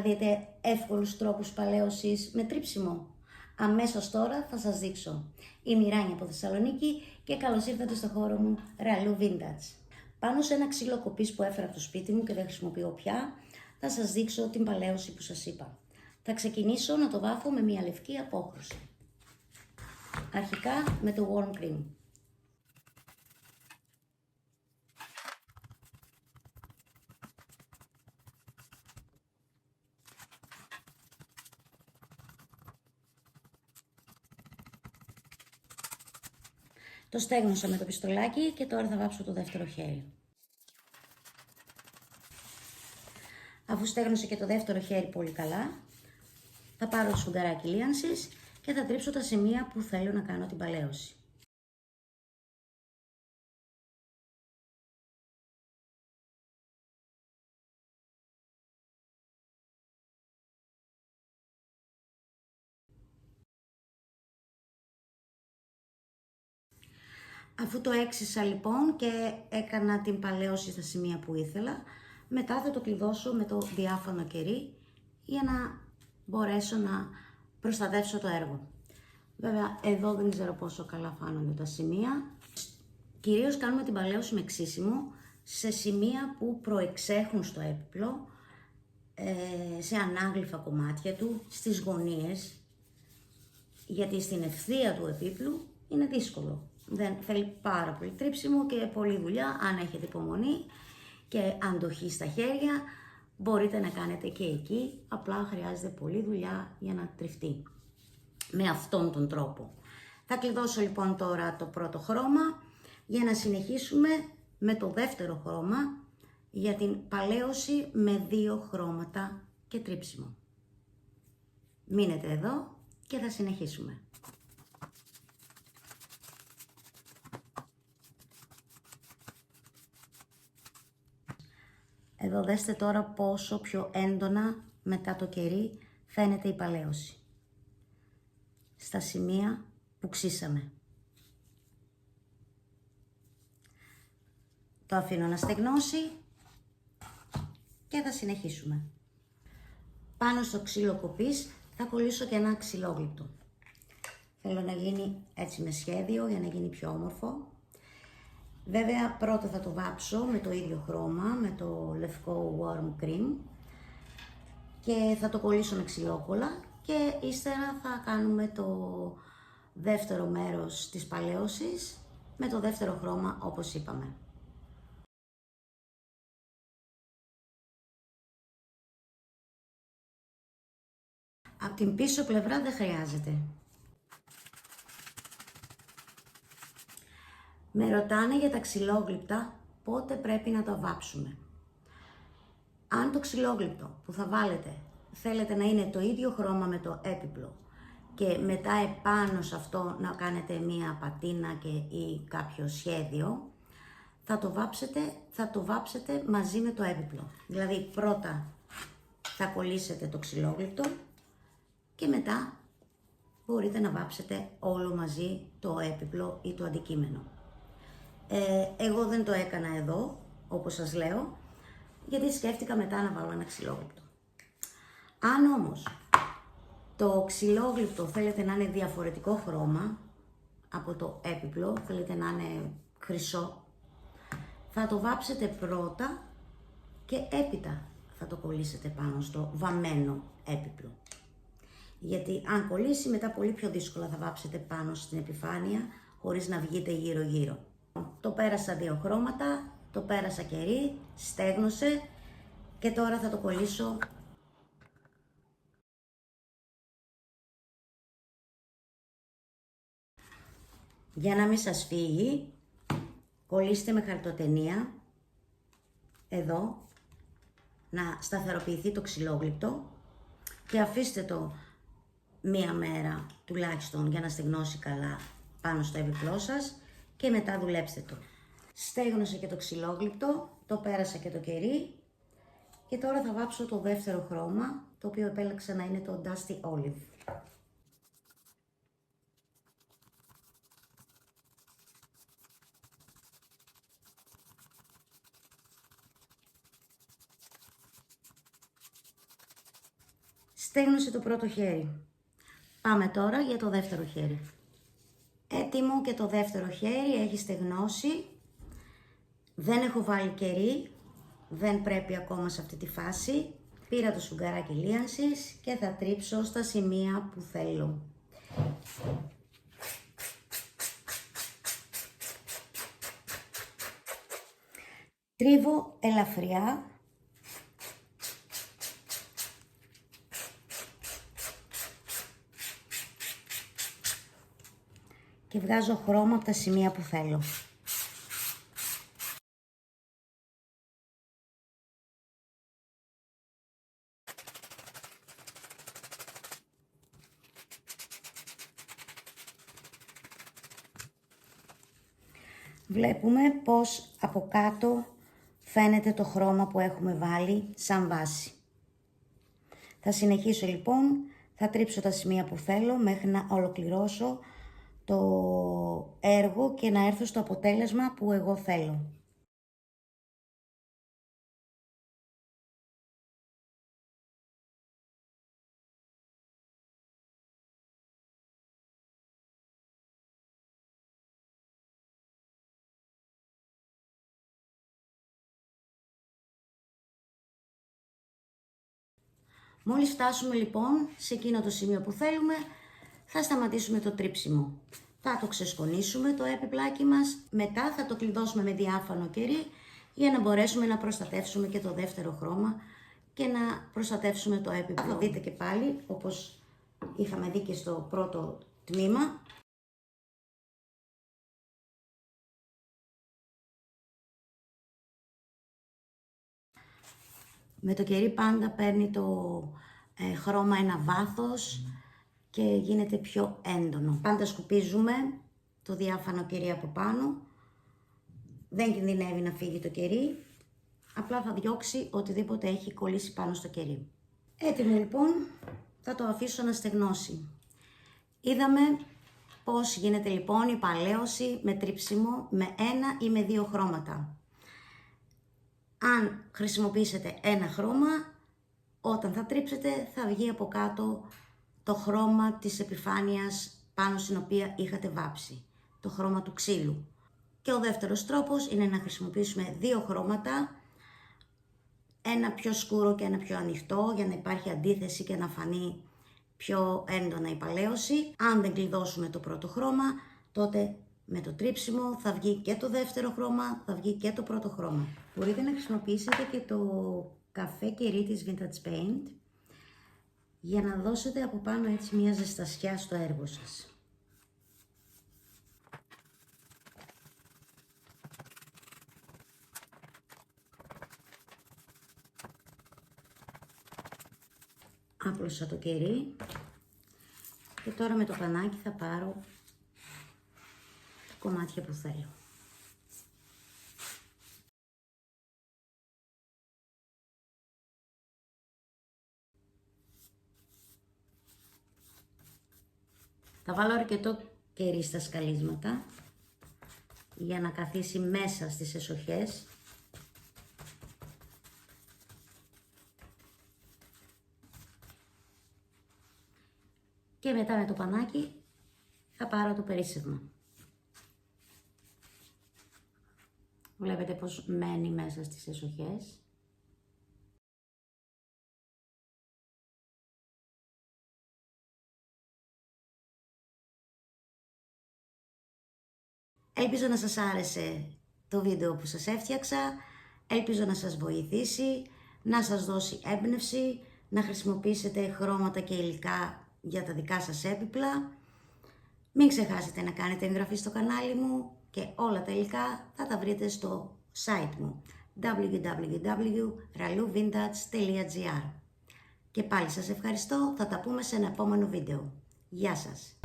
δείτε εύκολους τρόπους παλαίωσης με τρίψιμο? Αμέσως τώρα θα σας δείξω. Είμαι η Ράνια από Θεσσαλονίκη και καλώς ήρθατε στο χώρο μου Ραλού Vintage. Πάνω σε ένα ξύλο κοπής που έφερα από το σπίτι μου και δεν χρησιμοποιώ πια, θα σας δείξω την παλαίωση που σας είπα. Θα ξεκινήσω να το βάφω με μια λευκή απόχρωση. Αρχικά με το Warm Cream. Το στέγνωσα με το πιστολάκι και τώρα θα βάψω το δεύτερο χέρι. Αφού στέγνωσε και το δεύτερο χέρι πολύ καλά, θα πάρω το σφουγγαράκι λίανσης και θα τρίψω τα σημεία που θέλω να κάνω την παλαίωση. Αφού το έξισα λοιπόν και έκανα την παλαίωση στα σημεία που ήθελα, μετά θα το κλειδώσω με το διάφανο κερί για να μπορέσω να προστατεύσω το έργο. Βέβαια εδώ δεν ξέρω πόσο καλά φάνονται τα σημεία. Κυρίως κάνουμε την παλαίωση με ξύσιμο σε σημεία που προεξέχουν στο έπιπλο, σε ανάγλυφα κομμάτια του, στις γωνίες, γιατί στην ευθεία του επίπλου είναι δύσκολο. Δεν θέλει πάρα πολύ τρίψιμο και πολλή δουλειά. Αν έχετε υπομονή και αντοχή στα χέρια, μπορείτε να κάνετε και εκεί. Απλά χρειάζεται πολλή δουλειά για να τριφτεί με αυτόν τον τρόπο. Θα κλειδώσω λοιπόν τώρα το πρώτο χρώμα για να συνεχίσουμε με το δεύτερο χρώμα για την παλαίωση με 2 χρώματα και τρίψιμο. Μείνετε εδώ και θα συνεχίσουμε. Εδώ δέστε τώρα πόσο πιο έντονα μετά το κερί φαίνεται η παλαίωση. Στα σημεία που ξύσαμε. Το αφήνω να στεγνώσει και θα συνεχίσουμε. Πάνω στο ξύλο κοπής θα κολλήσω και ένα ξυλόγλυπτο. Θέλω να γίνει έτσι με σχέδιο για να γίνει πιο όμορφο. Βέβαια πρώτα θα το βάψω με το ίδιο χρώμα, με το λευκό Warm Cream και θα το κολλήσω με ξυλόκολλα και ύστερα θα κάνουμε το δεύτερο μέρος της παλαίωσης με το δεύτερο χρώμα όπως είπαμε. Από την πίσω πλευρά δεν χρειάζεται. Με ρωτάνε για τα ξυλόγλυπτα πότε πρέπει να τα βάψουμε. Αν το ξυλόγλυπτο που θα βάλετε θέλετε να είναι το ίδιο χρώμα με το έπιπλο και μετά επάνω σε αυτό να κάνετε μία πατίνα ή κάποιο σχέδιο, θα το βάψετε μαζί με το έπιπλο. Δηλαδή πρώτα θα κολλήσετε το ξυλόγλυπτο και μετά μπορείτε να βάψετε όλο μαζί το έπιπλο ή το αντικείμενο. Εγώ δεν το έκανα εδώ, όπως σας λέω, γιατί σκέφτηκα μετά να βάλω ένα ξυλόγλυπτο. Αν όμως το ξυλόγλυπτο θέλετε να είναι διαφορετικό χρώμα από το έπιπλο, θέλετε να είναι χρυσό, θα το βάψετε πρώτα και έπειτα θα το κολλήσετε πάνω στο βαμμένο έπιπλο. Γιατί αν κολλήσει μετά πολύ πιο δύσκολα θα βάψετε πάνω στην επιφάνεια χωρίς να βγείτε γύρω-γύρω. Το πέρασα 2 χρώματα, το πέρασα κερί, στέγνωσε και τώρα θα το κολλήσω. Για να μην σας φύγει, κολλήστε με χαρτοτενία εδώ, να σταθεροποιηθεί το ξυλόγλυπτο και αφήστε το μία μέρα τουλάχιστον για να στεγνώσει καλά πάνω στο έπιπλό σας και μετά δουλέψτε το. Στέγνωσε και το ξυλόγλυπτο, το πέρασα και το κερί και τώρα θα βάψω το δεύτερο χρώμα, το οποίο επέλεξα να είναι το Dusty Olive. Στέγνωσε το πρώτο χέρι. Πάμε τώρα για το δεύτερο χέρι. Έτοιμο και το δεύτερο χέρι, έχει στεγνώσει. Δεν έχω βάλει κερί, δεν πρέπει ακόμα σε αυτή τη φάση. Πήρα το σφουγγαράκι λίανσης και θα τρίψω στα σημεία που θέλω. Τρίβω ελαφριά. Και βγάζω χρώμα από τα σημεία που θέλω. Βλέπουμε πως από κάτω φαίνεται το χρώμα που έχουμε βάλει σαν βάση. Θα συνεχίσω λοιπόν, θα τρίψω τα σημεία που θέλω μέχρι να ολοκληρώσω το έργο και να έρθω στο αποτέλεσμα που εγώ θέλω. Μόλις φτάσουμε λοιπόν σε εκείνο το σημείο που θέλουμε, θα σταματήσουμε το τρίψιμο. Θα το ξεσκονίσουμε το έπιπλάκι μας, μετά θα το κλειδώσουμε με διάφανο κερί για να μπορέσουμε να προστατεύσουμε και το δεύτερο χρώμα και να προστατεύσουμε το έπιπλο. Θα δείτε και πάλι, όπως είχαμε δει και στο πρώτο τμήμα. Με το κερί πάντα παίρνει το χρώμα ένα βάθος και γίνεται πιο έντονο. Πάντα σκουπίζουμε το διάφανο κερί από πάνω. Δεν κινδυνεύει να φύγει το κερί. Απλά θα διώξει οτιδήποτε έχει κολλήσει πάνω στο κερί. Έτοιμο λοιπόν, θα το αφήσω να στεγνώσει. Είδαμε πώς γίνεται λοιπόν η παλαίωση με τρίψιμο με ένα ή με δύο χρώματα. Αν χρησιμοποιήσετε ένα χρώμα, όταν θα τρίψετε θα βγει από κάτω το χρώμα της επιφάνειας πάνω στην οποία είχατε βάψει, το χρώμα του ξύλου. Και ο δεύτερος τρόπος είναι να χρησιμοποιήσουμε δύο χρώματα, ένα πιο σκούρο και ένα πιο ανοιχτό, για να υπάρχει αντίθεση και να φανεί πιο έντονα η παλαίωση. Αν δεν κλειδώσουμε το πρώτο χρώμα, τότε με το τρίψιμο θα βγει και το δεύτερο χρώμα, θα βγει και το πρώτο χρώμα. Μπορείτε να χρησιμοποιήσετε και το καφέ κερί της Vintage Paint για να δώσετε από πάνω έτσι μια ζεστασιά στο έργο σας. Άπλωσα το κερί και τώρα με το πανάκι θα πάρω τα κομμάτια που θέλω. Θα βάλω αρκετό κερί στα σκαλίσματα για να καθίσει μέσα στις εσοχές. Και μετά με το πανάκι θα πάρω το περίσσευμα. Βλέπετε πως μένει μέσα στις εσοχές. Ελπίζω να σας άρεσε το βίντεο που σας έφτιαξα, ελπίζω να σας βοηθήσει, να σας δώσει έμπνευση, να χρησιμοποιήσετε χρώματα και υλικά για τα δικά σας έπιπλα. Μην ξεχάσετε να κάνετε εγγραφή στο κανάλι μου και όλα τα υλικά θα τα βρείτε στο site μου www.ralouvintage.gr. Και πάλι σας ευχαριστώ, θα τα πούμε σε ένα επόμενο βίντεο. Γεια σας!